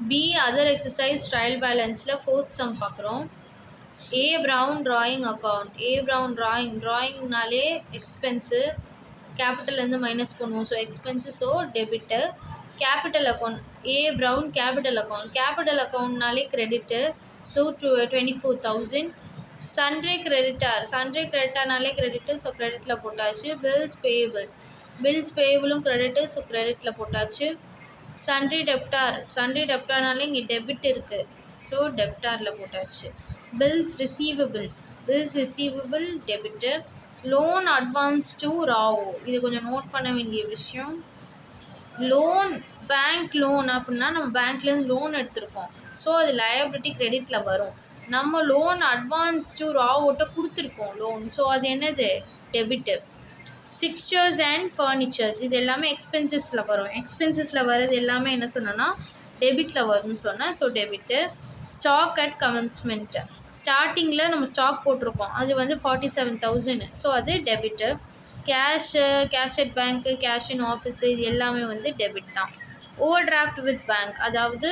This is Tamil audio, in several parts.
பி அதர் எக்ஸசைஸ் ட்ரையல் பேலன்ஸில் ஃபோர்த் சம் பார்க்குறோம். A Brown drawing account. A Brown ட்ராயிங்னாலே எக்ஸ்பென்ஸு கேபிட்டல்லேருந்து மைனஸ் பண்ணுவோம். So expense, so debit. Capital account A Brown கேபிட்டல் அக்கௌண்ட்னாலே கிரெடிட்டு. ஸோ 24,000. சன்ட்ரி கிரெடிட்டார்னாலே கிரெடிட்டு, ஸோ கிரெடிட்டில் போட்டாச்சு. பில்ஸ் பேயபிளும் கிரெடிட்டு, ஸோ கிரெடிட்டில் போட்டாச்சு. சன்ட்ரி டெப்டார்னாலே இங்கே டெபிட் இருக்குது, ஸோ டெப்டாரில் போட்டாச்சு. Bills receivable debit. Loan advance to Rao, இது கொஞ்சம் நோட் பண்ண வேண்டிய விஷயம். லோன் பேங்க் லோன் அப்படின்னா நம்ம பேங்க்லேருந்து லோன் எடுத்திருக்கோம், ஸோ அது லயபிலிட்டி கிரெடிட்டில் வரும். நம்ம லோன் அட்வான்ஸ் டு ராவோட்ட கொடுத்துருக்கோம் லோன், ஸோ அது என்னது டெபிட்டு. ஃபிக்ஸ்சர்ஸ் அண்ட் ஃபர்னிச்சர்ஸ் இது எல்லாமே எக்ஸ்பென்சஸில் வரும். எக்ஸ்பென்சஸில் வர்றது எல்லாமே என்ன சொன்னோன்னா டெபிட்டில் வரும்னு சொன்னேன், so debit. Stock at commencement, ஸ்டார்டிங்கில் நம்ம ஸ்டாக் போட்டிருக்கோம், அது வந்து 47,000, ஸோ அது debit. Cash at bank, cash in office, இது எல்லாமே வந்து டெபிட் தான். ஓவர் டிராஃப்ட் வித் பேங்க், அதாவது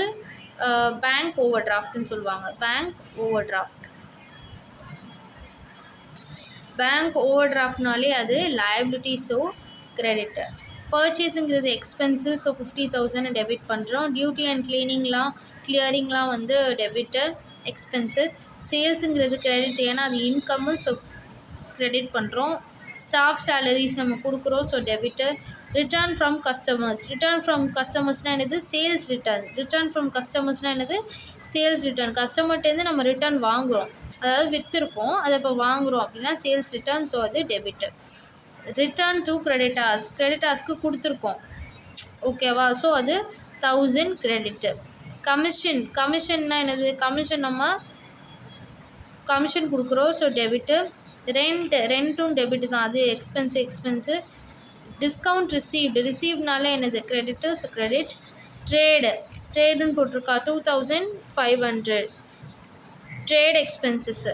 பேங்க் ஓவர் டிராஃப்ட்னு சொல்லுவாங்க. பேங்க் ஓவர் டிராஃப்ட்னாலே அது லயபிலிட்டி, ஸோ கிரெடிட்டு. பர்ச்சேஸுங்கிறது எக்ஸ்பென்ஸு, ஸோ 50,000 டெபிட் பண்ணுறோம். டியூட்டி அண்ட் கிளியரிங்லாம் வந்து டெபிட்டு, எக்ஸ்பென்ஸு. சேல்ஸுங்கிறது கிரெடிட், ஏன்னா அது இன்கம்மு, ஸோ கிரெடிட் பண்ணுறோம். ஸ்டாஃப் சேலரிஸ் நம்ம கொடுக்குறோம், ஸோ டெபிட்டு. ரிட்டர்ன் ஃப்ரம் கஸ்டமர்ஸ்னால் என்னது சேல்ஸ் ரிட்டர்ன். கஸ்டமர்கிட்டேருந்து நம்ம ரிட்டர்ன் வாங்குகிறோம், அதாவது விற்றுருப்போம், அதை இப்போ வாங்குகிறோம் அப்படின்னா சேல்ஸ் ரிட்டர்ன், ஸோ அது டெபிட்டு. ரிட்டர்ன் டு கிரெடிட்டார்ஸ்க்கு கொடுத்துருக்கோம், ஓகேவா, ஸோ அது 1000 கிரெடிட்டு. கமிஷன்னா என்னது, நம்ம கமிஷன் கொடுக்குறோம், ஸோ டெபிட்டு. ரெண்ட்டும் டெபிட்டு தான், அது எக்ஸ்பென்ஸு. டிஸ்கவுண்ட் ரிசீவ்னாலே என்னது கிரெடிட்டு, ஸோ கிரெடிட். ட்ரேடுன்னு போட்டிருக்கா 2,500 ட்ரேட் எக்ஸ்பென்சஸ்ஸு.